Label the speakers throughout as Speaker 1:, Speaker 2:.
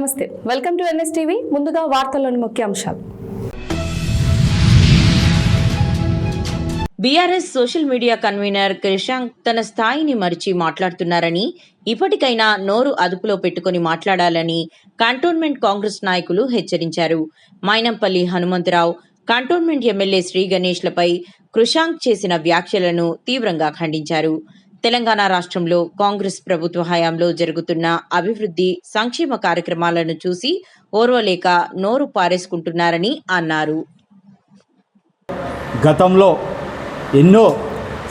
Speaker 1: నమస్తే, welcome to NSTV. ముందుగా వార్తల్లోని ముఖ్యాంశాలు.
Speaker 2: BRS social media convener Krishank తన స్థాయిని మరిచి మాట్లాడుతున్నారని, ఇప్పటికైనా నోరు అదుపులో పెట్టుకుని మాట్లాడాలని కంటోన్మెంట్ కాంగ్రెస్ నాయకులు హెచ్చరించారు. మైనంపల్లి హనుమంతరావు, కంటోన్మెంట్ ఎమ్మెల్యే శ్రీ గణేష్లపై క్రిషాంక్ చేసిన వ్యాఖ్యలను తీవ్రంగా ఖండించారు. తెలంగాణ రాష్ట్రంలో కాంగ్రెస్ ప్రభుత్వ హయాంలో జరుగుతున్న అభివృద్ధి సంక్షేమ కార్యక్రమాలను చూసి ఓర్వలేక నోరు పారేసుకుంటున్నారని అన్నారు.
Speaker 3: గతంలో ఎన్నో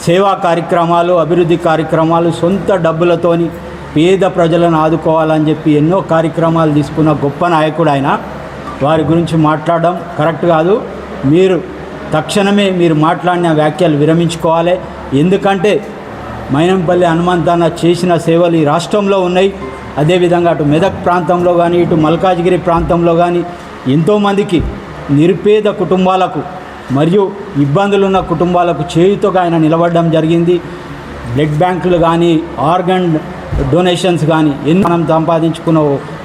Speaker 3: సేవా కార్యక్రమాలు, అభివృద్ధి కార్యక్రమాలు, సొంత డబ్బులతోని పేద ప్రజలను ఆదుకోవాలని చెప్పి ఎన్నో కార్యక్రమాలు తీసుకున్న గొప్ప నాయకుడు ఆయన. వారి గురించి మాట్లాడడం కరెక్ట్ కాదు. మీరు తక్షణమే మీరు మాట్లాడిన వ్యాఖ్యలు విరమించుకోవాలి. ఎందుకంటే మైనంపల్లి హనుమంతన్న చేసిన సేవలు ఈ రాష్ట్రంలో ఉన్నాయి. అదేవిధంగా అటు మెదక్ ప్రాంతంలో కానీ, ఇటు మల్కాజ్గిరి ప్రాంతంలో కానీ ఎంతోమందికి నిరుపేద కుటుంబాలకు మరియు ఇబ్బందులున్న కుటుంబాలకు చేయుతగా ఆయన నిలబడడం జరిగింది. బ్లడ్ బ్యాంకులు కానీ, ఆర్గన్ డొనేషన్స్ కానీ ఎన్ని మనం సంపాదించుకున్న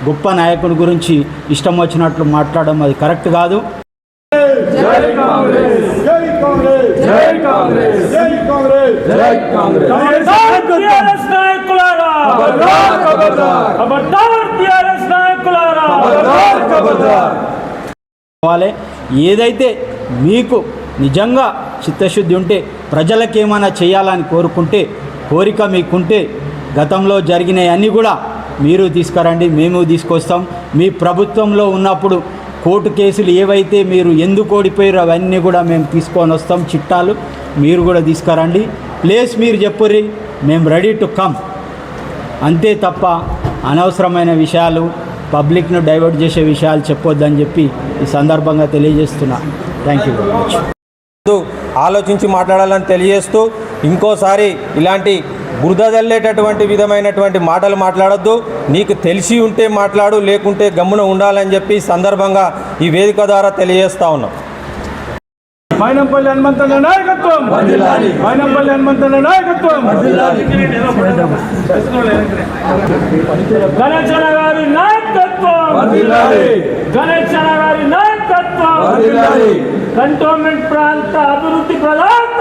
Speaker 3: గొప్ప నాయకుడి గురించి ఇష్టం వచ్చినట్లు మాట్లాడడం అది కరెక్ట్ కాదు.
Speaker 4: జై కాంగ్రెస్, జై కాంగ్రెస్, జై కాంగ్రెస్, జై కాంగ్రెస్, జై కాంగ్రెస్. టిఆర్ఎస్ నాయకులారా ఖబర్దార్, ఖబర్దార్, ఖబర్దార్. టిఆర్ఎస్ నాయకులారా ఖబర్దార్, ఖబర్దార్.
Speaker 3: ఏదైతే మీకు నిజంగా చిత్తశుద్ధి ఉంటే, ప్రజలకు ఏమైనా చేయాలని కోరిక మీకుంటే గతంలో జరిగినవన్నీ కూడా మీరు తీసుకురండి, మేము తీసుకొస్తాం. మీ ప్రభుత్వంలో ఉన్నప్పుడు కోర్టు కేసులు ఏవైతే మీరు ఎందుకు ఓడిపోయారో అవన్నీ కూడా మేము తీసుకొని వస్తాం. చిట్టాలు మీరు కూడా తీసుకురండి. ప్లేస్ మీరు చెప్పుర్రి, మేము రెడీ టు కమ్. అంతే తప్ప అనవసరమైన విషయాలు, పబ్లిక్ను డైవర్ట్ చేసే విషయాలు చెప్పొద్దని చెప్పి ఈ సందర్భంగా తెలియజేస్తున్నా. Thank you very much.
Speaker 5: ఆలోచించి మాట్లాడాలని తెలియజేస్తూ, ఇంకోసారి ఇలాంటి బురద జల్లేటటువంటి విధమైనటువంటి మాటలు మాట్లాడొద్దు. నీకు తెలిసి ఉంటే మాట్లాడు, లేకుంటే గమ్మున ఉండాలని చెప్పి సందర్భంగా ఈ వేదిక ద్వారా తెలియజేస్తా ఉన్నాం.
Speaker 4: మైనంపల్లి హనుమంతన్న నాయకత్వం, మైనంపల్లి హనుమంతన్న నాయకత్వం. గణేశన్న గారి నాయకత్వం, గణేశన్న గారి నాయకత్వం. కంటోన్మెంట్ ప్రాంత అభివృద్ధి ప్రదాత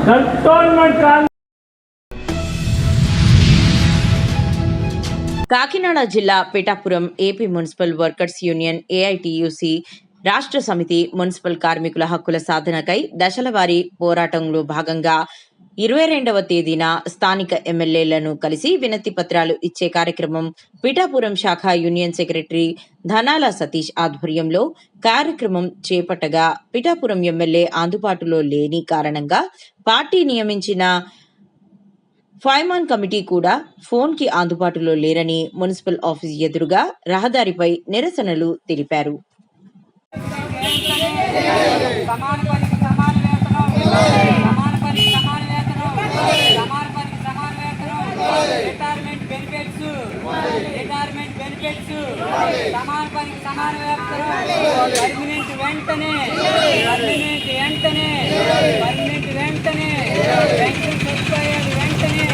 Speaker 4: కంటోన్మెంట్.
Speaker 2: కాకినాడ జిల్లా Pithapuram AP municipal workers union AITUC రాష్ట్ర సమితి మున్సిపల్ కార్మికుల హక్కుల సాధనకై దశలవారీ పోరాటంలో భాగంగా 22వ తేదీన స్థానిక ఎమ్మెల్యేలను కలిసి వినతి పత్రాలు ఇచ్చే కార్యక్రమం పిఠాపురం శాఖ యూనియన్ సెక్రటరీ ధనాల సతీష్ ఆధ్వర్యంలో కార్యక్రమం చేపట్టగా, పిఠాపురం ఎమ్మెల్యే అందుబాటులో లేని కారణంగా పార్టీ నియమించిన ఫైమాన్ కమిటీ కూడా ఫోన్ కి అందుబాటులో లేరని మున్సిపల్ ఆఫీస్ ఎదురుగా రహదారిపై నిరసనలు తెలిపారు.
Speaker 6: రిటైర్మెంట్ బెనిఫిట్స్, సమాన పనికి సమాన వేతనం, పర్మనెంట్ వెంటనే, పెన్షన్ సదుపాయాలు వెంటనే,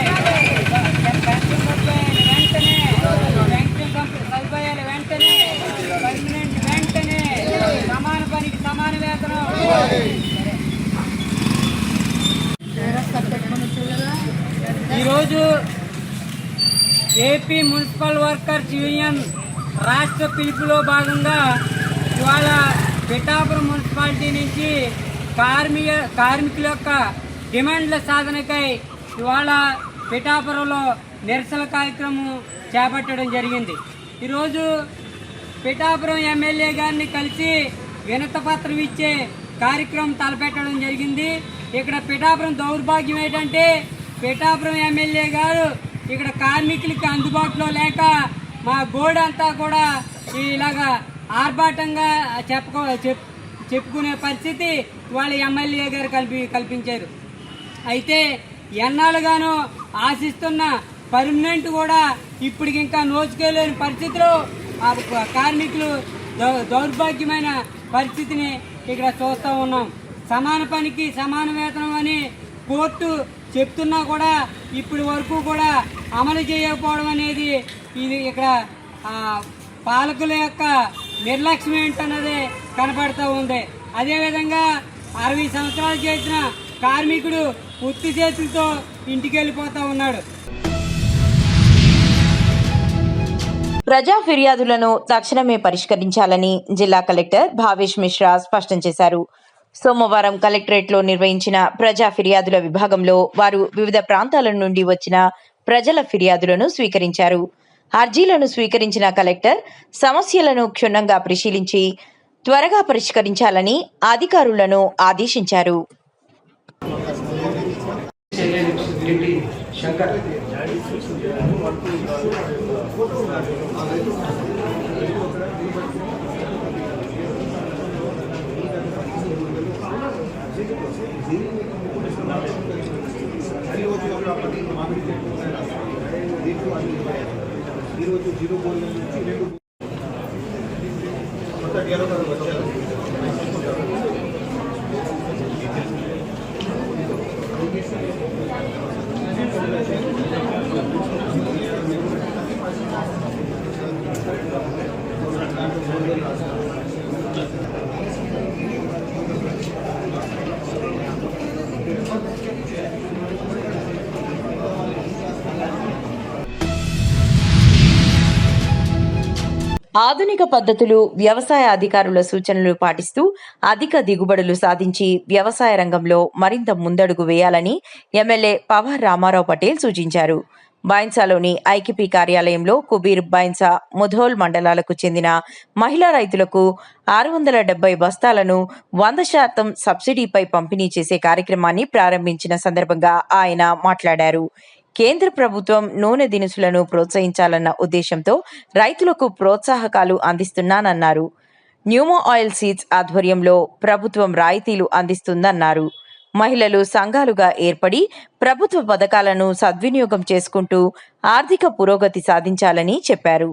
Speaker 6: పర్మనెంట్ వెంటనే, సమాన పనికి సమాన వేతనం. ఈరోజు ఏపీ మున్సిపల్ వర్కర్స్ యూనియన్ రాష్ట్ర పిలుపులో భాగంగా ఇవాళ పిఠాపురం మున్సిపాలిటీ నుంచి కార్మికుల యొక్క డిమాండ్ల సాధనకై ఇవాళ పిఠాపురంలో నిరసన కార్యక్రమం చేపట్టడం జరిగింది. ఈరోజు పిఠాపురం ఎమ్మెల్యే గారిని కలిసి వినతిపత్రం ఇచ్చే కార్యక్రమం తలపెట్టడం జరిగింది. ఇక్కడ పిఠాపురం దౌర్భాగ్యం ఏంటంటే, పిఠాపురం ఎమ్మెల్యే గారు ఇక్కడ కార్మికులకి అందుబాటులో లేక మా గోడ అంతా కూడా ఇలాగా ఆర్భాటంగా చెప్పుకునే పరిస్థితి వాళ్ళ ఎమ్మెల్యే గారు కల్పించారు. అయితే ఎన్నాళ్ళుగానో ఆశిస్తున్న పర్మనెంట్ కూడా ఇప్పటికి ఇంకా నోచుకోలేని పరిస్థితిలో కార్మికులు దౌర్భాగ్యమైన పరిస్థితిని ఇక్కడ చూస్తూ ఉన్నాం. సమాన పనికి సమాన వేతనం అని కోర్టు చెప్తున్నా కూడా ఇప్పటి వరకు కూడా అమలు చేయకపోవడం అనేది ఇది ఇక్కడ పాలకుల యొక్క నిర్లక్ష్యం ఏంటన్నది కనపడుతూ ఉంది. అదేవిధంగా 60 సంవత్సరాలు చేసిన కార్మికుడు ఉత్తి చేతులతో ఇంటికి వెళ్ళిపోతూ ఉన్నాడు.
Speaker 2: ప్రజా ఫిర్యాదులను తక్షణమే పరిష్కరించాలని జిల్లా కలెక్టర్ భావేష్ మిశ్రా స్పష్టం చేశారు. సోమవారం కలెక్టరేట్లో నిర్వహించిన ప్రజా ఫిర్యాదుల విభాగంలో వారు వివిధ ప్రాంతాల నుండి వచ్చిన ప్రజల ఫిర్యాదులను స్వీకరించారు. అర్జీలను స్వీకరించిన కలెక్టర్ సమస్యలను క్షుణ్ణంగా పరిశీలించి త్వరగా పరిష్కరించాలని అధికారులను ఆదేశించారు. ఆధునిక పద్ధతులు, వ్యవసాయ అధికారుల సూచనలు పాటిస్తూ అధిక దిగుబడులు సాధించి వ్యవసాయ రంగంలో మరింత ముందడుగు వేయాలని ఎమ్మెల్యే పవార్ రామారావు పటేల్ సూచించారు. బైన్సాలోని ఐకేపీ కార్యాలయంలో కుబీర్, బైన్సా, ముధోల్ మండలాలకు చెందిన మహిళా రైతులకు 670 బస్తాలను 100% సబ్సిడీపై పంపిణీ చేసే కార్యక్రమాన్ని ప్రారంభించిన సందర్భంగా ఆయన మాట్లాడారు. కేంద్ర ప్రభుత్వం నూనె దినుసులను ప్రోత్సహించాలన్న ఉద్దేశంతో రైతులకు ప్రోత్సాహకాలు అందిస్తున్నానన్నారు. న్యూమో ఆయిల్ సీడ్స్ ఆధ్వర్యంలో ప్రభుత్వం రాయితీలు అందిస్తుందన్నారు. మహిళలు సంఘాలుగా ఏర్పడి ప్రభుత్వ పథకాలను సద్వినియోగం చేసుకుంటూ ఆర్థిక పురోగతి సాధించాలని చెప్పారు.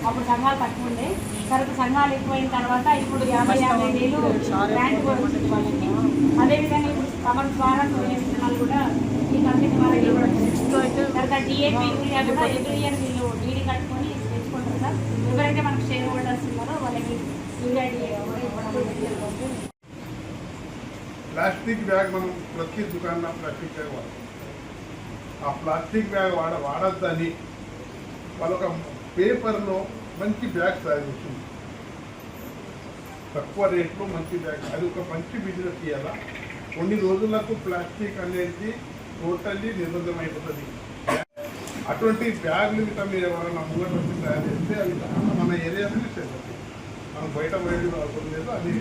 Speaker 7: అప్పుడు సంఘాలు తక్కువ ఉండే, తర్వాత సంఘాలు ఎక్కువైన తర్వాత ఇప్పుడు 50 వేలు గ్రాంట్ కూడా వచ్చింది వాళ్ళకి. అదేవిధంగా ఇప్పుడు కమర్ ద్వారా విత్తనాలు కూడా ఈ కంపెనీ ద్వారా ఇవ్వడం. తర్వాత డిఏపీ యూరియా కూడా ఎవ్రీ ఇయర్ వీళ్ళు డీడీ కట్టుకొని తెచ్చుకుంటారు సార్. ఎవరైతే మనకు షేర్ హోల్డర్స్ ఉన్నారో వాళ్ళకి యూరియా ఇవ్వడం.
Speaker 8: ప్లాస్టిక్ బ్యాగ్ మనం ప్రతి దుకాణంలో ప్లాస్టిక్ బ్యాగ్ వాడతాం. ఆ ప్లాస్టిక్ బ్యాగ్ వాడద్దని వాళ్ళొక పేపర్లో మంచి బ్యాగ్ తయారు చేస్తుంది. తక్కువ రేట్లో మంచి బ్యాగ్, అది ఒక మంచి బిజినెస్ ఇవ్వాలా. కొన్ని రోజులకు ప్లాస్టిక్ అనేది టోటల్లీ నిర్బంధం అయిపోతుంది. అటువంటి బ్యాగులు మిగతా మీరు ఎవరైనా ముంగట వచ్చి తయారు చేస్తే అవి మన ఏరియాలోనే చేస్తుంది. మనం బయట బయట అవసరం లేదు. అది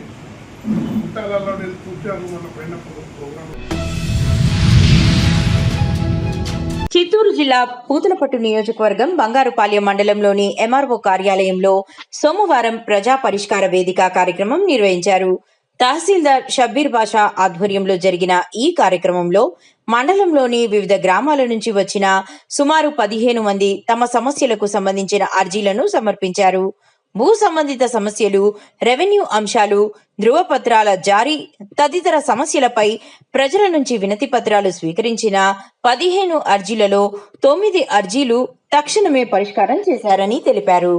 Speaker 8: ఇంతకాలంలో నేను చూశాను మన పోయినప్పుడు ప్రోగ్రామ్.
Speaker 2: చిత్తూరు జిల్లా పూతలపట్టు నియోజకవర్గం బంగారుపాలెం మండలంలోని ఎంఆర్ఓ కార్యాలయంలో సోమవారం ప్రజా పరిష్కార వేదిక కార్యక్రమం నిర్వహించారు. తహసీల్దార్ షబ్బీర్ బాషా ఆధ్వర్యంలో జరిగిన ఈ కార్యక్రమంలో మండలంలోని వివిధ గ్రామాల నుంచి వచ్చిన సుమారు 15 మంది తమ సమస్యలకు సంబంధించిన అర్జీలను సమర్పించారు. భూ సంబంధిత సమస్యలు, రెవెన్యూ అంశాలు, ధృవపత్రాల జారీ తదితర సమస్యలపై ప్రజల నుంచి వినతి పత్రాలు స్వీకరించిన 15 అర్జీలలో 9 అర్జీలు తక్షణమే పరిష్కారం చేశారని తెలిపారు.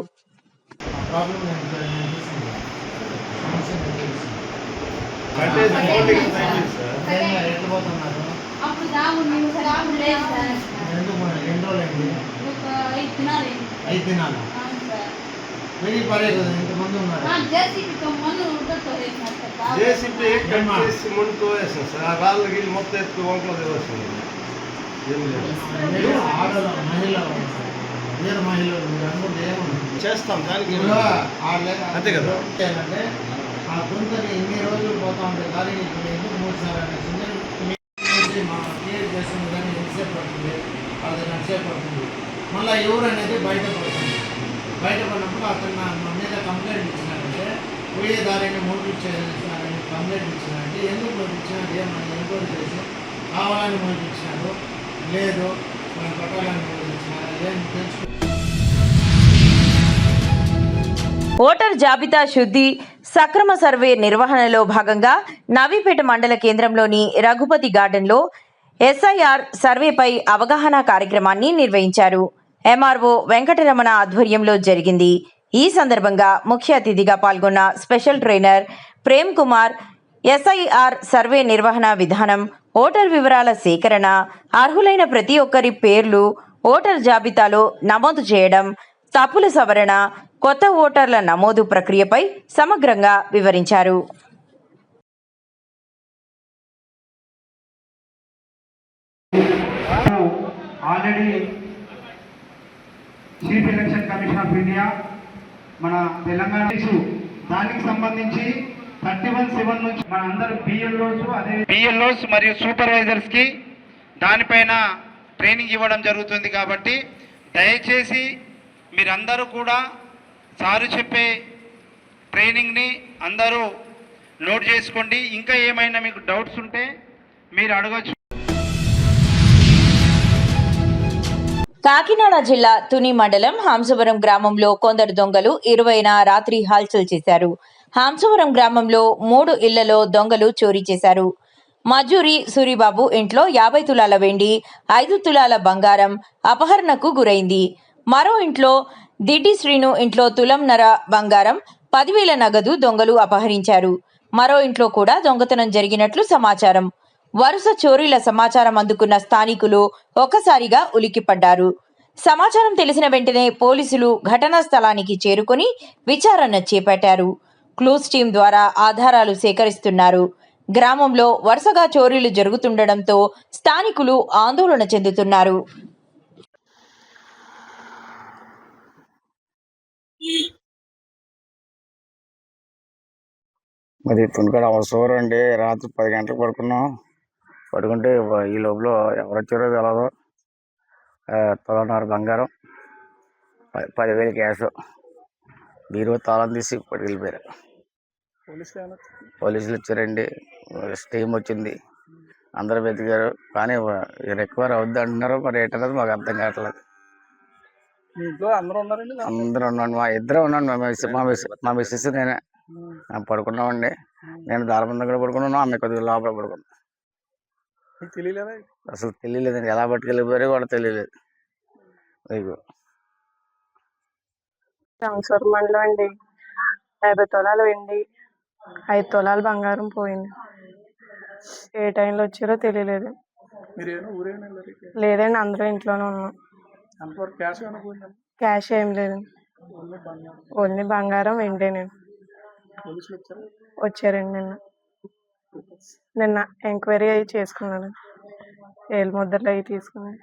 Speaker 9: मेरी परे को नहीं तो मंदू ना
Speaker 7: हां जेसीबी तो मनु उधर तो है ना
Speaker 9: जेसीबी एक घंटे सिमेंट को ऐसा सराल लगी मत तो वंकलो देवस ये आडल महिला వేరే మహిళలు అనుకుంటే చేస్తాం దానికి అంతే కదా. అంటే ఆ గుంతని ఎన్ని రోజులు పోతా ఉంటాయి కానీ ఇప్పుడు ఎందుకు 3 సార్లు అనేసి మా క్లియర్ చేసిన కానీ ఎంతసేపు పడుతుంది, 10 గంటసేపు పడుతుంది. మళ్ళీ ఎవరు అనేది బయటపడుతుంది. బయటపడినప్పుడు అతను మా మీద కంప్లైంట్ ఇచ్చినారంటే పోయే దారిని మోపించారని కంప్లైంట్ ఇచ్చినారంటే ఎందుకు మోపించినాడు ఏమన్నా ఎంక్వైరీ చేసి కావాలని మోపించినాడు లేదు మనం పట్టాలని మోపించినారా ఏం తెలుసు.
Speaker 2: ఓటర్ జాబితా శుద్ధి సక్రమ సర్వే నిర్వహణలో భాగంగా నవీపేట మండల కేంద్రంలోని రఘుపతి గార్డెన్లో ఎస్ఐఆర్ సర్వేపై అవగాహన కార్యక్రమాన్ని నిర్వహించారు. ఎంఆర్ఓ వెంకటరమణ ఆధ్వర్యంలో జరిగింది. ఈ సందర్భంగా ముఖ్య అతిథిగా పాల్గొన్న special trainer Prem Kumar SIR survey నిర్వహణ విధానం, ఓటర్ వివరాల సేకరణ, అర్హులైన ప్రతి ఒక్కరి పేర్లు ఓటర్ జాబితాలో నమోదు చేయడం, తప్పుల సవరణ, కొత్త ఓటర్ల నమోదు ప్రక్రియపై సమగ్రంగా వివరించారు.
Speaker 10: Already chief election commission of India మన తెలంగాణ దానికి సంబంధించి 31/7 నుంచి మన అందరు బిఎల్ఓస్ మరియు సూపర్వైజర్స్ కి దానిపైన ట్రైనింగ్ ఇవ్వడం జరుగుతుంది. కాబట్టి దయచేసి మీరందరూ కూడా సారు చెప్పే ట్రైనింగ్ని అందరూ నోట్ చేసుకోండి. ఇంకా ఏమైనా మీకు డౌట్స్ ఉంటే మీరు అడగచ్చు.
Speaker 2: కాకినాడ జిల్లా తుని మండలం హంసవరం గ్రామంలో కొందరు దొంగలు 20న రాత్రి హల్చల్ చేశారు. హంసవరం గ్రామంలో 3 ఇళ్లలో దొంగలు చోరీ చేశారు. మజూరి సూరిబాబు ఇంట్లో 50 తులాల వెండి, 5 తులాల బంగారం అపహరణకు గురైంది. మరో ఇంట్లో దిడ్డి శ్రీను ఇంట్లో తులంన్నర బంగారం, 10,000 నగదు దొంగలు అపహరించారు. మరో ఇంట్లో కూడా దొంగతనం జరిగినట్లు సమాచారం. వరుస చోరీల సమాచారం అందుకున్న స్థానికులు ఒక్కసారిగా ఉలిక్కిపడ్డారు. సమాచారం తెలిసిన వెంటనే పోలీసులు ఘటనా స్థలానికి చేరుకుని విచారణ చేపట్టారు. క్లూస్ టీం ద్వారా ఆధారాలు సేకరిస్తున్నారు. గ్రామంలో వరుసగా చోరీలు జరుగుతుండటంతో స్థానికులు ఆందోళన చెందుతున్నారు.
Speaker 11: మరి తునికాడ అవసరం అండి. రాత్రి 10 గంటలకు పడుకుంటే ఈ లోపల ఎవరు వచ్చారో తెలదు. తులంన్నర బంగారం, 10,000 క్యాష్, బీరో తాళం తీసి పట్టుకెళ్ళిపోయారు. పోలీసులు వచ్చారండి, టీం వచ్చింది, అందరూ వెతికారు. కానీ రికవర్ అవుద్ది అంటున్నారు. మరి ఏంటన్నది మాకు అర్థం కావట్లేదు. అందరూ ఉన్నాను, మా ఇద్దరే ఉన్నాను. మా మిస్సెస్ నేనే పడుకున్నామండి. నేను దారబంధం కూడా పడుకున్నాను, ఆమె కొద్దిగా లోపల పడుకున్నాను. అసలు తెలియలేదండి, ఎలా పట్టుకెళ్ళిపోయారో కూడా తెలియలేదు.
Speaker 12: హంసవరం మండలం అండి. 50 తులాలు వెండి, 5 తులాలు బంగారం పోయింది. ఏ టైంలో వచ్చారో తెలియలేదు. లేదండి, అందరూ ఇంట్లోనే ఉన్నాం. క్యాష్ ఏం లేదు, ఓన్లీ బంగారం వెంటేనండి. వచ్చారండి నిన్న ఎంక్వైరీ అవి చేసుకున్నాను. ఏళ్ళ ముద్రలు అవి తీసుకున్నాను,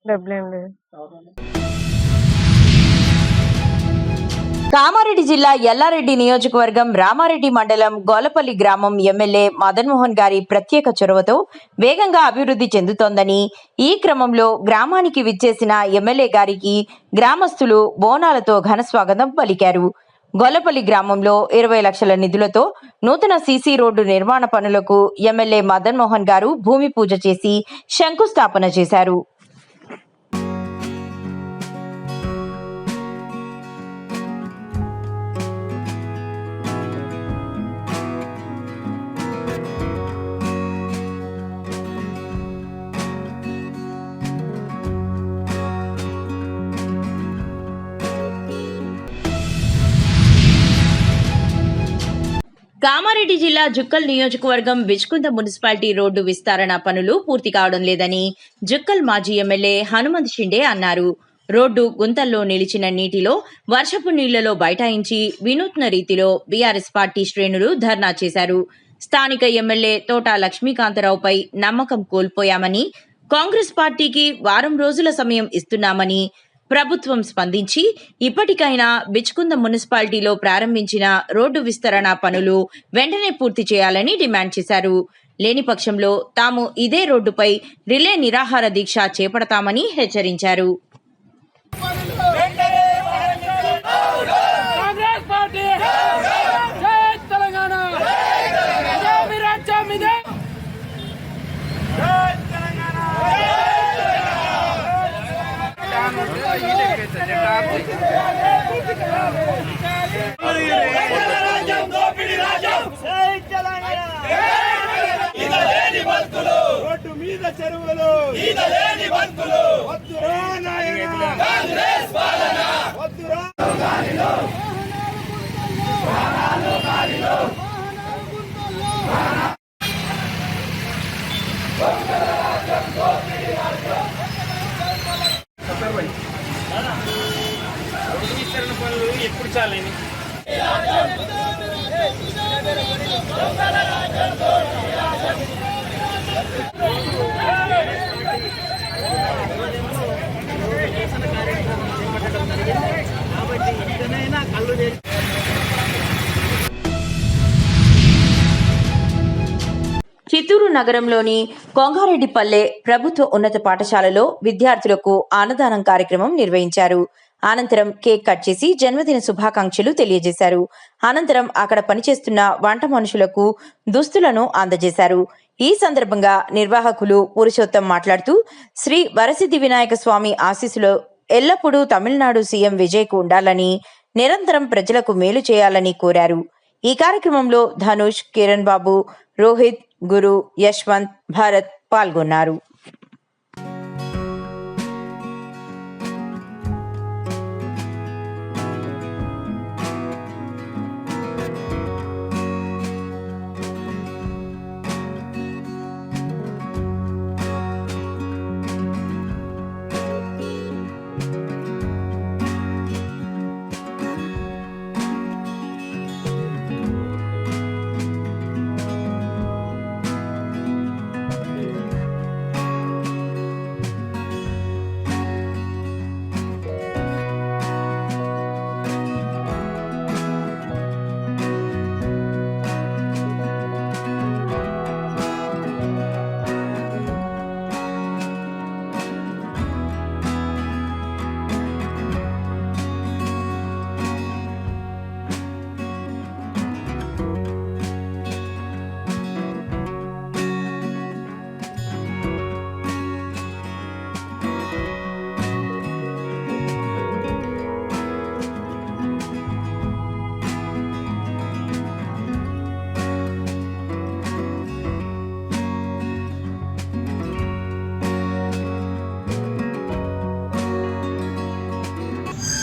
Speaker 12: డబ్బులు ఏం లేదు.
Speaker 2: కామారెడ్డి జిల్లా ఎల్లారెడ్డి నియోజకవర్గం రామారెడ్డి మండలం గోలపల్లి గ్రామం ఎమ్మెల్యే మదన్ మోహన్ గారి ప్రత్యేక చొరవతో వేగంగా అభివృద్ధి చెందుతోందని, ఈ క్రమంలో గ్రామానికి విచ్చేసిన ఎమ్మెల్యే గారికి గ్రామస్తులు బోనాలతో ఘన స్వాగతం పలికారు. గొల్లపల్లి గ్రామంలో 20 లక్షల నిధులతో నూతన సీసీ రోడ్డు నిర్మాణ పనులకు ఎమ్మెల్యే మదన్ మోహన్ గారు భూమి పూజ చేసి శంకుస్థాపన చేశారు. కామారెడ్డి జిల్లా జుక్కల్ నియోజకవర్గం బిచ్కుంద మున్సిపాలిటీ రోడ్డు విస్తరణ పనులు పూర్తి కావడం లేదని జుక్కల్ మాజీ ఎమ్మెల్యే హనుమంత్ షిండే అన్నారు. రోడ్డు గుంతల్లో నిలిచిన నీటిలో వర్షపు నీళ్లలో బైఠాయించి వినూత్న రీతిలో బీఆర్ఎస్ పార్టీ శ్రేణులు ధర్నా చేశారు. స్థానిక ఎమ్మెల్యే తోట లక్ష్మీకాంతరావుపై నమ్మకం కోల్పోయామని, కాంగ్రెస్ పార్టీకి వారం రోజుల సమయం ఇస్తున్నామని, ప్రభుత్వం స్పందించి ఇప్పటికైనా బిచ్కుంద మున్సిపాలిటీలో ప్రారంభించిన రోడ్డు విస్తరణ పనులు వెంటనే పూర్తి చేయాలని డిమాండ్ చేశారు. లేని పక్షంలో తాము ఇదే రోడ్డుపై రిలే నిరాహార దీక్ష చేపడతామని హెచ్చరించారు.
Speaker 4: రాజ్యం
Speaker 8: చెరువులు వద్దురా నాయనా వద్దురా
Speaker 4: పనులు ఎప్పుడు చాలని
Speaker 2: చిత్తూరు నగరంలోని కొంగారెడ్డిపల్లె ప్రభుత్వ ఉన్నత పాఠశాలలో విద్యార్థులకు అన్నదానం కార్యక్రమం నిర్వహించారు. అనంతరం కేక్ కట్ చేసి జన్మదిన శుభాకాంక్షలు తెలియజేశారు. అనంతరం అక్కడ పనిచేస్తున్న వంట మనుషులకు దుస్తులను అందజేశారు. ఈ సందర్భంగా నిర్వాహకులు పురుషోత్తం మాట్లాడుతూ శ్రీ వరసిద్ధి వినాయక స్వామి ఆశీస్సులు ఎల్లప్పుడూ తమిళనాడు సీఎం విజయ్కు ఉండాలని, నిరంతరం ప్రజలకు మేలు చేయాలని కోరారు. ఈ కార్యక్రమంలో ధనుష్, కిరణ్ బాబు, రోహిత్, గురు, యశ్వంత్, భారత్ పాల్గొన్నారు.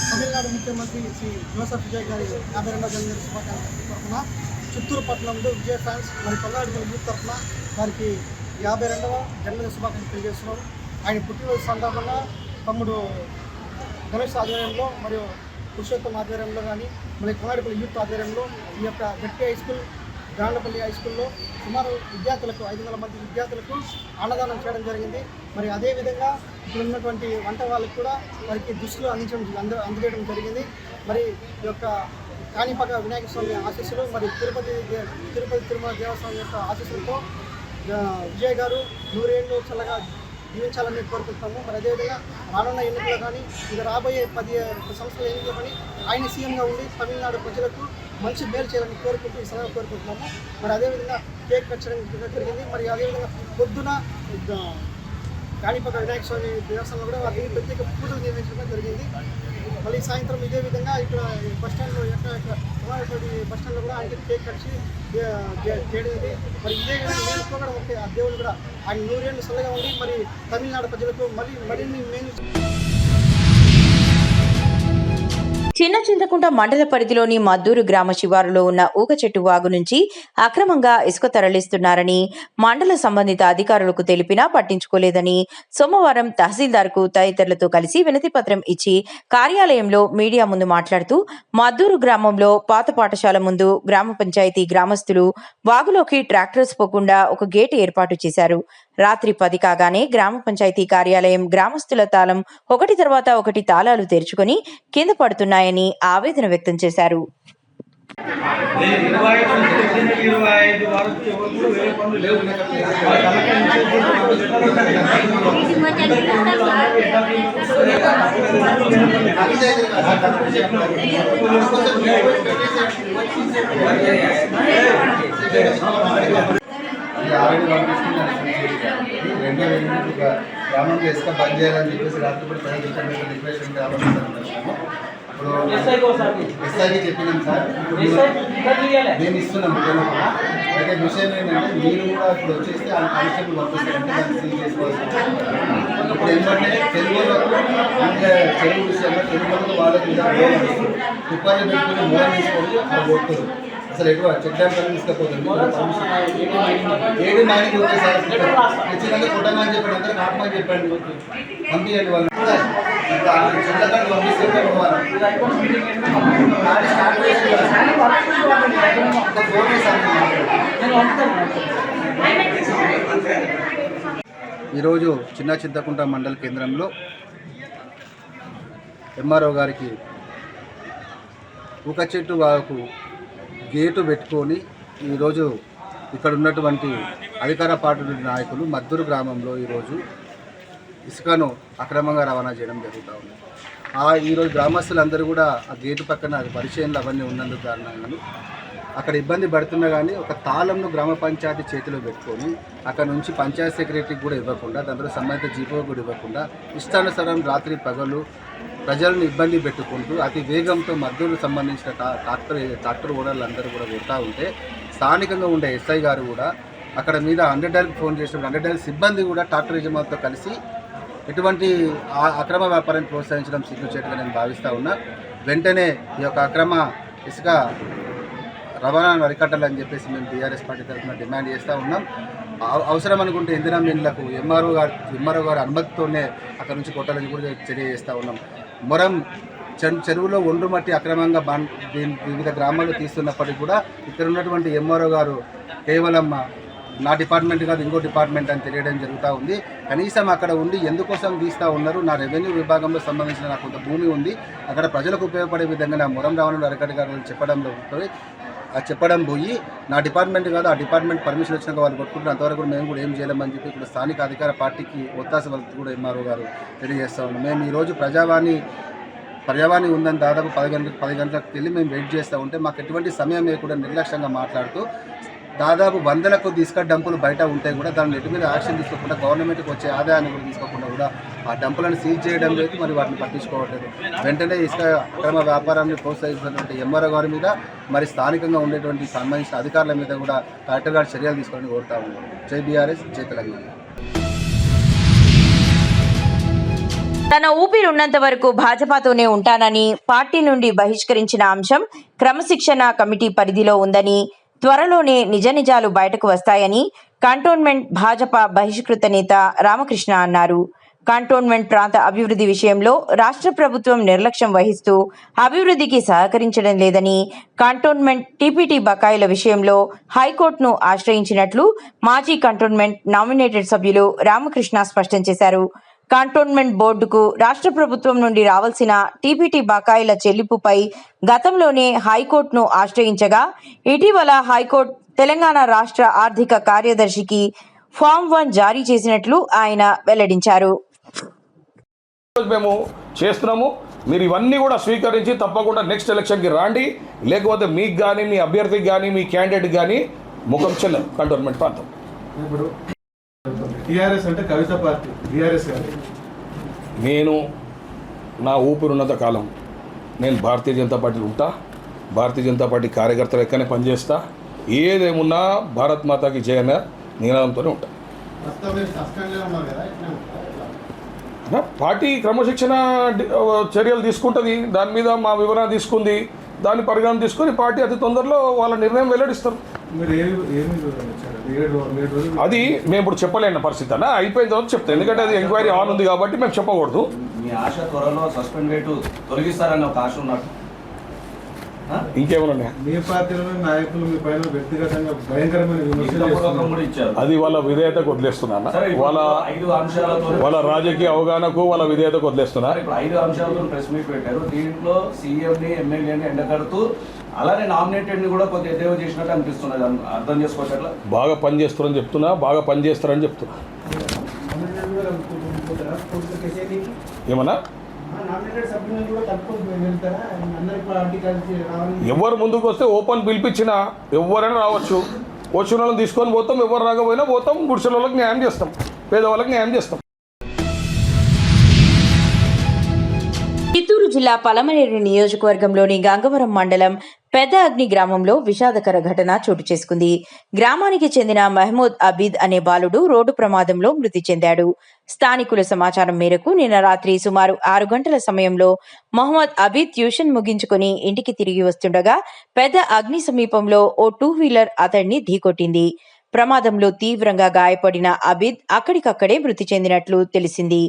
Speaker 9: తమిళనాడు ముఖ్యమంత్రి శ్రీ జోసెఫ్ విజయ్ గారి 52వ జన్మదిన శుభాకాంక్షల తరఫున చిత్తూరు పట్టణంలో విజయ్ ఫ్యాన్స్ మరియు కొంగారెడ్డిపల్లి యూత్ తరఫున వారికి 52వ జన్మదిన శుభాకాంక్షలు తెలియజేస్తున్నాం. ఆయన పుట్టినరోజు సందర్భంగా తమ్ముడు గణేష్ ఆధ్వర్యంలో మరియు పురుషోత్తం ఆధ్వర్యంలో కానీ మరి కొంగారెడ్డిపల్లి యూత్ ఆధ్వర్యంలో ఈ యొక్క గట్టి హై స్కూల్, గ్రాండపల్లి హై స్కూల్లో సుమారు విద్యార్థులకు 500 మంది విద్యార్థులకు అన్నదానం చేయడం జరిగింది. మరి అదేవిధంగా ఇప్పుడు ఉన్నటువంటి వంట వాళ్ళకు కూడా వారికి దుస్తులు అందజేయడం జరిగింది. మరి ఈ యొక్క కాణిపాక వినాయక స్వామి ఆశీస్సులు మరియు తిరుపతి తిరుమల దేవస్థానం యొక్క ఆశీస్సులతో విజయ్ గారు 100 ఏళ్ళు చల్లగా జీవించాలని కోరుకుంటున్నాము. మరి అదేవిధంగా రానున్న ఎన్నికల్లో కానీ ఇంకా రాబోయే 10 సంవత్సరాల ఎన్నికల్లో కానీ ఆయన సీఎంగా ఉండి తమిళనాడు ప్రజలకు మంచి మేలు చేయాలని కోరుకుంటూ ఈ సమయంలో కోరుకుంటున్నాము. మరి అదేవిధంగా కేక్ కట్ చేయడం జరిగింది. మరి అదేవిధంగా పొద్దున కాణిపాక వినాయక స్వామి దేవస్థానంలో కూడా వారికి ప్రత్యేక పూజలు నిర్వహించడం జరిగింది. మళ్ళీ సాయంత్రం ఇదే విధంగా ఇక్కడ బస్టాండ్లో బస్ స్టాండ్లో కూడా ఆయనకి కేక్ కట్టి చేయడం. మరి ఇదే విధంగా నేను కూడా ఒకే ఆ దేవుడు కూడా ఆయన 100 ఏళ్ళు చల్లగా ఉండి మరి తమిళనాడు ప్రజలకు మరిన్ని మేలు.
Speaker 2: చిన్న చింతకుంట మండల పరిధిలోని మద్దూరు గ్రామ శివారులో ఉన్న ఊగ చెట్టు వాగు నుంచి అక్రమంగా ఇసుక తరలిస్తున్నారని మండల సంబంధిత అధికారులకు తెలిపినా పట్టించుకోలేదని సోమవారం తహసీల్దార్కు తదితరులతో కలిసి వినతి పత్రం ఇచ్చి కార్యాలయంలో మీడియా ముందు మాట్లాడుతూ మద్దూరు గ్రామంలో పాత పాఠశాల ముందు గ్రామ పంచాయతీ గ్రామస్తులు వాగులోకి ట్రాక్టర్స్ పోకుండా ఒక గేటు ఏర్పాటు చేశారు. రాత్రి 10 కాగానే గ్రామ పంచాయతీ కార్యాలయం గ్రామస్తుల తాళం ఒకటి తర్వాత ఒకటి తాళాలు తెరుచుకొని కింద పడుతున్నాయని ఆవేదన వ్యక్తం చేశారు.
Speaker 9: గ్రామంలో ఇసుక బంద్ చేయాలని చెప్పేసి రాత్రిపూట రిక్వెస్ట్ ఇప్పుడు ఎస్ఐకి చెప్పినాం సార్. మేము ఇస్తున్నాం అయితే విషయం ఏంటంటే మీరు కూడా ఇప్పుడు వచ్చేస్తే ఆ కానిస్టేబుల్ పంపిస్తారంటే దాన్ని సీల్ చేసుకోవాల్సి ఉంటుంది. ఇప్పుడు ఏంటంటే తెలుగులకు ఇంకా చెరువు విషయంలో తెలుగులకు వాళ్ళకి తుప్పాలు పెట్టుకుని మూలం తీసుకొని అక్కడ కొడుతుంది. అసలు ఎక్కువ చెక్ డ్యామ్ కలిసి తీసుకపోతుంది. 7 మైనింగ్ ఓకే సార్ ఖచ్చితంగా కొట్టమని చెప్పండి, అందరికి ఆపమని చెప్పండి, పంపించండి వాళ్ళు చెట్లకంటే పంపిస్తే ఈరోజు చిన్న చింతకుంట మండల కేంద్రంలో ఎంఆర్ఓ గారికి ఒక చెట్టు వాకు గేటు పెట్టుకొని ఈరోజు ఇక్కడ ఉన్నటువంటి అధికార పార్టీ నాయకులు మద్దూరు గ్రామంలో ఈరోజు ఇసుకను అక్రమంగా రవాణా చేయడం జరుగుతూ ఉంది. ఈరోజు గ్రామస్తులందరూ కూడా ఆ గేటు పక్కన పరిచయంలో అవన్నీ ఉన్నందుకు కారణంగా అక్కడ ఇబ్బంది పడుతున్నా కానీ ఒక తాళంను గ్రామ పంచాయతీ చేతిలో పెట్టుకొని అక్కడ నుంచి పంచాయత్ సెక్రటరీకి కూడా ఇవ్వకుండా, దాంట్లో సంబంధిత జీపో కూడా ఇవ్వకుండా ఇష్టానుసారం రాత్రి పగలు ప్రజలను ఇబ్బంది పెట్టుకుంటూ అతి వేగంతో మద్దూరు సంబంధించిన ట్రాక్టర్ ఓనర్లు అందరూ కూడా కొడతా ఉంటే స్థానికంగా ఉండే ఎస్ఐ గారు కూడా అక్కడ మీద 100 డైల్కి ఫోన్ చేసినప్పుడు 100 డైల్ సిబ్బంది కూడా ట్రాక్టర్ యజమానితో కలిసి ఎటువంటి అక్రమ వ్యాపారాన్ని ప్రోత్సహించడం సిగ్గుచేటుగా నేను భావిస్తూ ఉన్నా. వెంటనే ఈ యొక్క అక్రమ ఇసుక రవాణాను అరికట్టాలని చెప్పేసి మేము టీఆర్ఎస్ పార్టీ తరఫున డిమాండ్ చేస్తూ ఉన్నాం. అవసరం అనుకుంటే ఇందిరా మిల్లకు ఎంఆర్ఓ గారి అనుమతితోనే అక్కడ నుంచి కొట్టాలని కూడా చర్య చేస్తూ ఉన్నాం. మొరం చెరువులో ఒండ్రు మట్టి అక్రమంగా వివిధ గ్రామాల్లో తీస్తున్నప్పటికీ కూడా ఇక్కడ ఉన్నటువంటి ఎంఆర్ఓ గారు కేవలం నా డిపార్ట్మెంట్ కాదు ఇంకో డిపార్ట్మెంట్ అని తెలియడం జరుగుతూ ఉంది. కనీసం అక్కడ ఉండి ఎందుకోసం తీస్తూ ఉన్నారు, నా రెవెన్యూ విభాగంలో సంబంధించిన నాకు కొంత భూమి ఉంది, అక్కడ ప్రజలకు ఉపయోగపడే విధంగా నా మొరం రావణుడు అరికట్టగారు చెప్పడం పోయి నా డిపార్ట్మెంట్ కాదు ఆ డిపార్ట్మెంట్ పర్మిషన్ వచ్చినాక వాళ్ళు కొట్టుకుంటున్నారు, అంతవరకు మేము కూడా ఏం చేయలేమని చెప్పి ఇక్కడ స్థానిక అధికార పార్టీకి ఒత్తాస వరకు కూడా ఎంఆర్ఓ గారు తెలియజేస్తూ ఉన్నాం. మేము ఈరోజు పర్యావాణి ఉందని దాదాపు 10 గంటలకు వెళ్ళి మేము వెయిట్ చేస్తూ ఉంటే మాకు ఎటువంటి సమయం లేకుండా నిర్లక్ష్యంగా మాట్లాడుతూ దాదాపు 100ల కొద్ది ఇసుక డంపులు బయట ఉంటే కూడా దాని నెట్ మీద యాక్షన్ తీసుకోకుండా గవర్నమెంట్కి వచ్చే ఆదాయాన్ని కూడా తీసుకోకుండా కూడా ఆ డంపులను సీజ్ చేయడం లేదు, మరి వాటిని పట్టించుకోవట్లేదు. వెంటనే ఇసుక అక్రమ వ్యాపారాన్ని ప్రోత్సహిస్తున్నటువంటి ఎంఆర్ఓ గారి మీద మరి స్థానికంగా ఉండేటువంటి సంబంధించిన అధికారుల మీద కూడా కలెక్టర్ గారు చర్యలు తీసుకొని కోరుతా ఉన్నాం. జై బీఆర్ఎస్, జై తెలంగాణ.
Speaker 2: తన ఊపిరున్నంత వరకు భాజపాతోనే ఉంటానని పార్టీ నుండి బహిష్కరించిన అంశం క్రమశిక్షణ కమిటీ పరిధిలో ఉందని, త్వరలోనే నిజ నిజాలు బయటకు వస్తాయని కంటోన్మెంట్ భాజపా బహిష్కృత నేత రామకృష్ణ అన్నారు. కంటోన్మెంట్ ప్రాంత అభివృద్ధి విషయంలో రాష్ట్ర ప్రభుత్వం నిర్లక్ష్యం వహిస్తూ అభివృద్ధికి సహకరించడం లేదని, కంటోన్మెంట్ టీపీటీ బకాయిల విషయంలో హైకోర్టును ఆశ్రయించినట్లు మాజీ కంటోన్మెంట్ నామినేటెడ్ సభ్యులు రామకృష్ణ స్పష్టం చేశారు. కంటోన్మెంట్ బోర్డుకు రాష్ట్ర ప్రభుత్వం నుండి రావాల్సిన టీపీటీ బకాయిల చెల్లింపుపై గతంలోనే హైకోర్టును ఆశ్రయించగా ఇటీవల హైకోర్టు తెలంగాణ రాష్ట్ర ఆర్థిక కార్యదర్శికి ఫామ్ 1 జారీ చేసినట్లు ఆయన వెల్లడించారు.
Speaker 13: మేము చేస్తున్నాము, మీరు ఇవన్నీ కూడా స్వీకరించి తప్పకుండా నెక్స్ట్ ఎలక్షన్కి రాండి, లేకపోతే మీకు కానీ మీ అభ్యర్థికి కానీ మీ క్యాండిడేట్కి కానీ ముఖం చెల్లదు కంటోన్మెంట్ ప్రాంతం.
Speaker 8: ఇప్పుడు టీఆర్ఎస్ అంటే కవిత పార్టీ, టీఆర్ఎస్ గారు
Speaker 13: నేను నా ఊపిరున్నంత కాలం నేను భారతీయ జనతా పార్టీలో ఉంటా, భారతీయ జనతా పార్టీ కార్యకర్తలు ఎక్కడనే పనిచేస్తా, ఏదేమున్నా భారత్ మాతాకి జయన నినాదంతోనే ఉంటా. పార్టీ క్రమశిక్షణ చర్యలు తీసుకుంటుంది, దాని మీద మా వివరణ తీసుకుంది, దాన్ని పరిగణన తీసుకొని పార్టీ అతి తొందరలో వాళ్ళ నిర్ణయం వెల్లడిస్తారు. అది మేము ఇప్పుడు చెప్పలేని పరిస్థితి అన్న, అయిపోయిన తర్వాత చెప్తాం, ఎందుకంటే అది ఎంక్వైరీ ఆన్ ఉంది కాబట్టి మేము చెప్పకూడదు.
Speaker 14: మీ ఆశ త్వరలో సస్పెండ్ రేటు తొలగిస్తారని ఒక ఆశ ఉన్నట్టు
Speaker 13: ఇంకేమన్నా
Speaker 8: మీ పార్టీలో నాయకులు మీ పైన వ్యక్తిగతంగా భయంకరమైన విమర్శలు
Speaker 14: ఇచ్చారు,
Speaker 13: అది వాళ్ళ విధేయతకు వదిలేస్తున్నా, వాళ్ళ రాజకీయ అవగాహనకు వాళ్ళ విధేయతకు వదిలేస్తున్నా.
Speaker 14: ఇప్పుడు 5 అంశాలతో ప్రెస్ మీట్ పెట్టారు, దీంట్లో సీఎంని ఎమ్మెల్యేని ఎండగడుతూ అలానే నామినేటెడ్ని కూడా కొద్దిగా ఎద్దేవా చేసినట్టు అనిపిస్తున్నది, అర్థం చేసుకోవచ్చు. అట్లా
Speaker 13: బాగా పనిచేస్తారని చెప్తున్నా, బాగా పనిచేస్తారని చెప్తున్నా. ఏమన్నా ఎవరు ముందుకు వస్తే ఓపెన్ పిలిపించినా ఎవరైనా రావచ్చు, వచ్చిన వాళ్ళని తీసుకొని పోతాం, ఎవరు రాకపోయినా పోతాం, గుడిసెల వాళ్ళకి న్యాయం చేస్తాం, పేదవాళ్ళకి న్యాయం చేస్తాం.
Speaker 2: చిత్తూరు జిల్లా పలమనేరు నియోజకవర్గంలోని గంగవరం మండలం పెద్ద అగ్ని గ్రామంలో విషాదకర ఘటన చోటు చేసుకుంది. గ్రామానికి చెందిన మహమూద్ అబీద్ అనే బాలుడు రోడ్డు ప్రమాదంలో మృతి చెందాడు. స్థానికుల సమాచారం మేరకు నిన్న రాత్రి సుమారు 6 గంటల సమయంలో మహమ్మద్ అబీద్ ట్యూషన్ ముగించుకుని ఇంటికి తిరిగి వస్తుండగా పెద్ద అగ్ని సమీపంలో ఓ 2 వీలర్ అతడిని ఢీకొట్టింది. ప్రమాదంలో తీవ్రంగా గాయపడిన అబీద్ అక్కడికక్కడే మృతి చెందినట్లు తెలిసింది.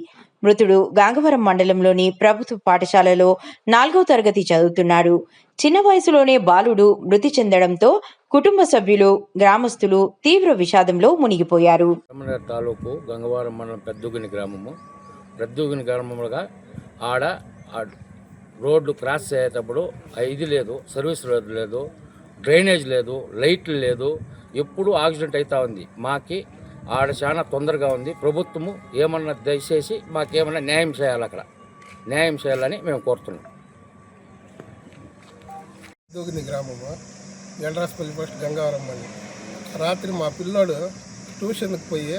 Speaker 2: మృతుడు గాంగవరం మండలంలోని ప్రభుత్వ పాఠశాలలో 4వ తరగతి చదువుతున్నాడు. చిన్న వయసులోనే బాలుడు మృతి చెందడంతో కుటుంబ సభ్యులు, గ్రామస్తులు తీవ్ర విషాదంలో మునిగిపోయారు.
Speaker 15: తాలూకు గంగవరం మండలం పెద్దగుని గ్రామము. పెద్దగుని గ్రామంలో ఆడ రోడ్లు క్రాస్ అయ్యేటప్పుడు ఇది లేదు, సర్వీస్ రోడ్ లేదు, డ్రైనేజ్ లేదు, లైట్లు లేదు, ఎప్పుడు యాక్సిడెంట్ అవుతా ఉంది. మాకి ఆడ చాలా తొందరగా ఉంది. ప్రభుత్వము ఏమన్నా దయచేసి మాకేమన్నా న్యాయం చేయాలి, అక్కడ న్యాయం చేయాలని మేము కోరుతున్నాం.
Speaker 8: పెద్దగుని గ్రామము, ఎల్రాస్పల్లి పోస్ట్ గంగవరం మండలం. రాత్రి మా పిల్లోడు ట్యూషన్కి పోయి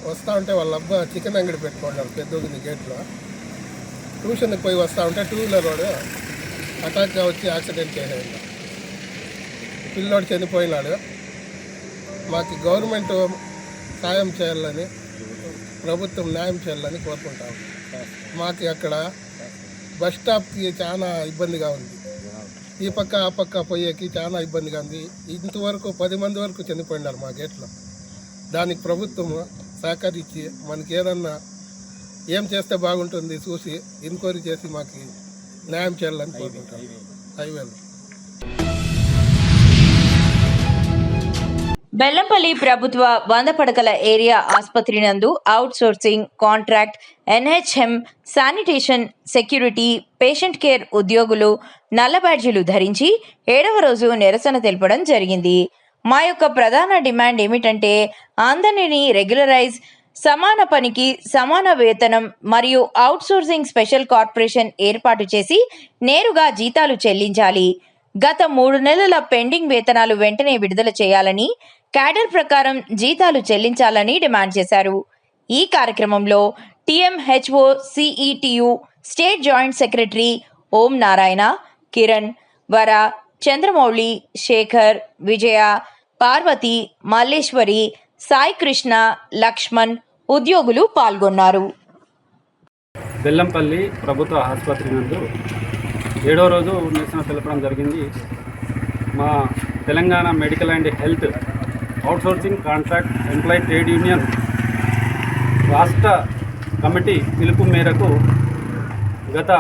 Speaker 8: వస్తూ ఉంటే వాళ్ళ అబ్బా చికెన్ అంగడి పెట్టుకున్నాడు పెద్దగుని గేట్లో. ట్యూషన్కి పోయి వస్తూ ఉంటే 2 వీలర్ రోడ్ అటాక్గా వచ్చి యాక్సిడెంట్ చేసేది. పిల్లోడు చనిపోయినాడు. మాకు గవర్నమెంట్ సాయం చేయాలని, ప్రభుత్వం న్యాయం చేయాలని కోరుకుంటాము. మాకు అక్కడ బస్ స్టాప్కి చాలా ఇబ్బందిగా ఉంది. ఈ పక్క ఆ పక్క పోయేకి చాలా ఇబ్బందిగా ఉంది. ఇంతవరకు 10 మంది వరకు చనిపోయినారు మా గేట్లో. దానికి ప్రభుత్వం సహకరించి మనకి ఏదన్నా ఏం చేస్తే బాగుంటుంది చూసి ఎంక్వైరీ చేసి మాకు న్యాయం చేయాలని కోరుకుంటాం. హైవేలు
Speaker 2: బెల్లంపల్లి ప్రభుత్వ 100 పడకల ఏరియా ఆసుపత్రి నందు out sourcing, contract, NHM, sanitation, security, patient care ఉద్యోగులు నల్ల బ్యాడ్జీలు ధరించి 7వ రోజు నిరసన తెలపడం జరిగింది. మా యొక్క ప్రధాన డిమాండ్ ఏమిటంటే అందరినీ రెగ్యులరైజ్, సమాన పనికి సమాన వేతనం మరియు అవుట్ సోర్సింగ్ స్పెషల్ కార్పొరేషన్ ఏర్పాటు చేసి నేరుగా జీతాలు చెల్లించాలి. గత 3 నెలల పెండింగ్ వేతనాలు వెంటనే విడుదల చేయాలని, క్యాడర్ ప్రకారం జీతాలు చెల్లించాలని డిమాండ్ చేశారు. ఈ కార్యక్రమంలో TMHO CETU state joint secretary Om Narayana, Kiran, Vara, Chandramouli, Shekhar, విజయ, పార్వతి, మల్లేశ్వరి, సాయి కృష్ణ, లక్ష్మణ్ ఉద్యోగులు పాల్గొన్నారు.
Speaker 16: బెల్లంపల్లి ప్రభుత్వ ఆసుపత్రి నందు 7వ రోజు నిరసన తెలపడం జరిగింది. మా Telangana medical and health outsourcing contract employee trade union రాష్ట్ర కమిటీ పిలుపు మేరకు గత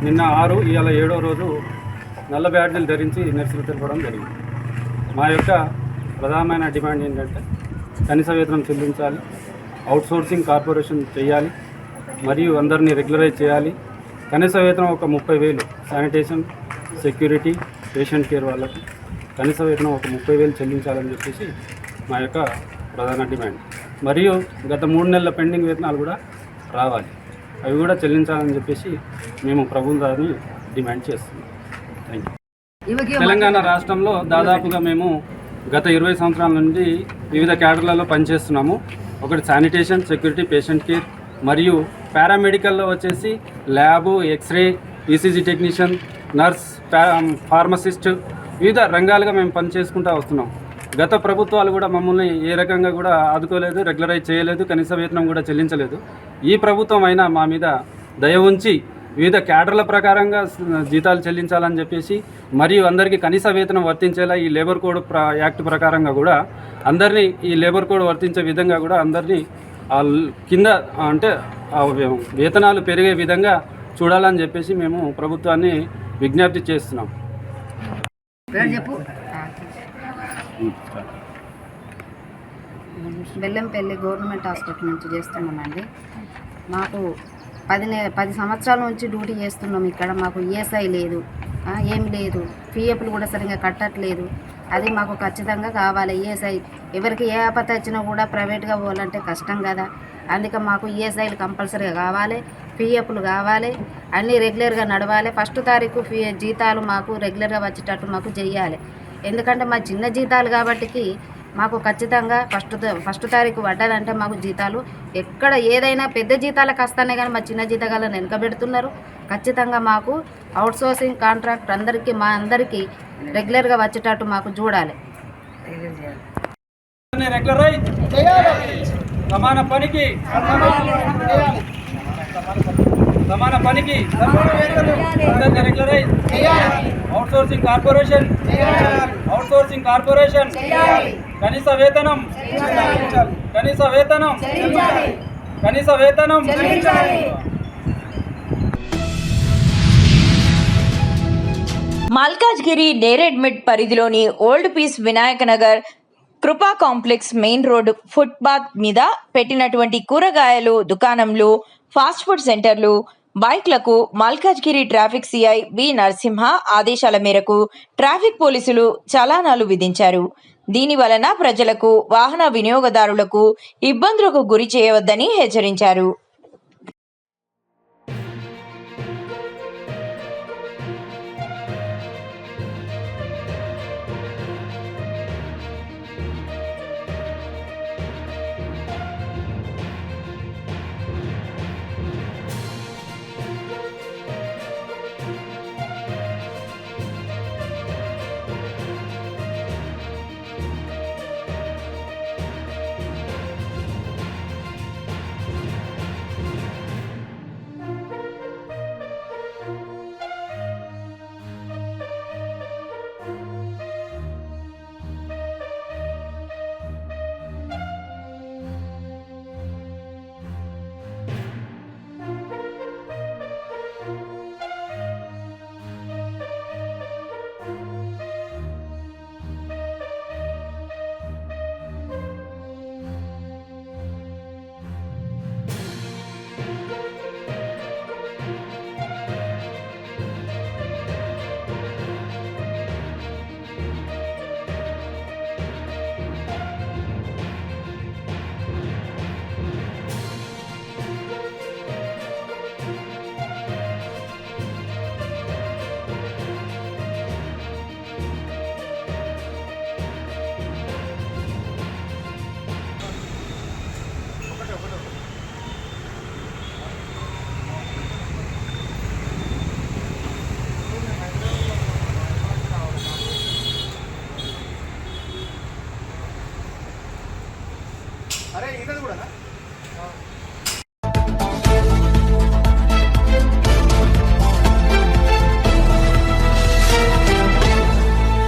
Speaker 16: నిన్న 6, ఇవాళ 7వ రోజు నల్ల బ్యాడ్జీలు ధరించి నిరసన తెలపడం జరిగింది. మా యొక్క ప్రధానమైన డిమాండ్ ఏంటంటే కనీస వేతనం చెల్లించాలి, అవుట్సోర్సింగ్ కార్పొరేషన్ చేయాలి మరియు అందరినీ రెగ్యులరైజ్ చేయాలి. కనీస వేతనం ఒక 30,000 శానిటేషన్, సెక్యూరిటీ, పేషెంట్ కేర్ వాళ్ళకి కనీస వేతనం ఒక 30,000 చెల్లించాలని చెప్పేసి మా యొక్క ప్రధాన డిమాండ్. మరియు గత 3 నెలల పెండింగ్ వేతనాలు కూడా రావాలి, అవి కూడా చెల్లించాలని చెప్పేసి మేము ప్రభుత్వాన్ని డిమాండ్ చేస్తున్నాం. Thank you. తెలంగాణ రాష్ట్రంలో దాదాపుగా మేము గత 20 సంవత్సరాల నుండి వివిధ క్యాడర్లలో పనిచేస్తున్నాము. ఒకటి శానిటేషన్, సెక్యూరిటీ, పేషెంట్ కేర్ మరియు పారామెడికల్లో వచ్చేసి lab, X ray, ECG technician, nurse, pharmacist వివిధ రంగాలుగా మేము పనిచేసుకుంటూ వస్తున్నాం. గత ప్రభుత్వాలు కూడా మమ్మల్ని ఏ రకంగా కూడా ఆదుకోలేదు, రెగ్యులరైజ్ చేయలేదు, కనీస వేతనం కూడా చెల్లించలేదు. ఈ ప్రభుత్వం అయినా మా మీద దయ ఉంచి వివిధ క్యాడర్ల ప్రకారంగా జీతాలు చెల్లించాలని చెప్పేసి మరియు అందరికీ కనీస వేతనం వర్తించేలా ఈ లేబర్ కోడ్ యాక్ట్ ప్రకారంగా కూడా అందరినీ ఈ లేబర్ కోడ్ వర్తించే విధంగా కూడా అందరినీ కింద అంటే వేతనాలు పెరిగే విధంగా చూడాలని చెప్పేసి మేము ప్రభుత్వాన్ని విజ్ఞప్తి చేస్తున్నాం.
Speaker 17: బెల్లంపల్లి గవర్నమెంట్ హాస్పిటల్ నుంచి చేస్తున్నామండి. మాకు 10 సంవత్సరాల నుంచి డ్యూటీ చేస్తున్నాం ఇక్కడ. మాకు ESI లేదు, ఏం లేదు, PFలు కూడా సరిగ్గా కట్టట్లేదు. అది మాకు ఖచ్చితంగా కావాలి. ESI ఎవరికి ఏ ఆపద వచ్చినా కూడా ప్రైవేట్గా పోవాలంటే కష్టం కదా. అందుకే మాకు ESIలు కంపల్సరీగా కావాలి, PFలు కావాలి, అన్నీ రెగ్యులర్గా నడవాలి. 1వ తారీఖు జీతాలు మాకు రెగ్యులర్గా వచ్చేటట్టు మాకు చెయ్యాలి. ఎందుకంటే మా చిన్న జీతాలు కాబట్టికి మాకు ఖచ్చితంగా ఫస్ట్ తారీఖు పడ్డాలంటే మాకు జీతాలు ఎక్కడ ఏదైనా పెద్ద జీతాలకు వస్తానే కానీ మా చిన్న జీతగాలను వెనకబెడుతున్నారు. ఖచ్చితంగా మాకు అవుట్సోర్సింగ్ కాంట్రాక్ట్ మా అందరికీ రెగ్యులర్గా వచ్చేటట్టు మాకు చూడాలి.
Speaker 16: రెగ్యులరైజ్ సమాన పనికి రెగ్యులరైజ్ అవుట్సోర్సింగ్ కార్పొరేషన్ కనీస వేతనం
Speaker 2: మల్కాజ్గిరి నేరేడ్మెట్ పరిధిలోని ఓల్డ్ పీస్ వినాయక నగర్ కృపా కాంప్లెక్స్ మెయిన్ రోడ్ ఫుట్పాత్ మీద పెట్టినటువంటి కూరగాయలు దుకాణంలు, ఫాస్ట్ ఫుడ్ సెంటర్లు, బైక్లకు Malkajgiri traffic CI B Narasimha ఆదేశాల మేరకు ట్రాఫిక్ పోలీసులు చలానాలు విధించారు. దీని వలన ప్రజలకు, వాహన వినియోగదారులకు ఇబ్బందులకు గురి చేయవద్దని హెచ్చరించారు.
Speaker 9: అరే ఈయనది కూడా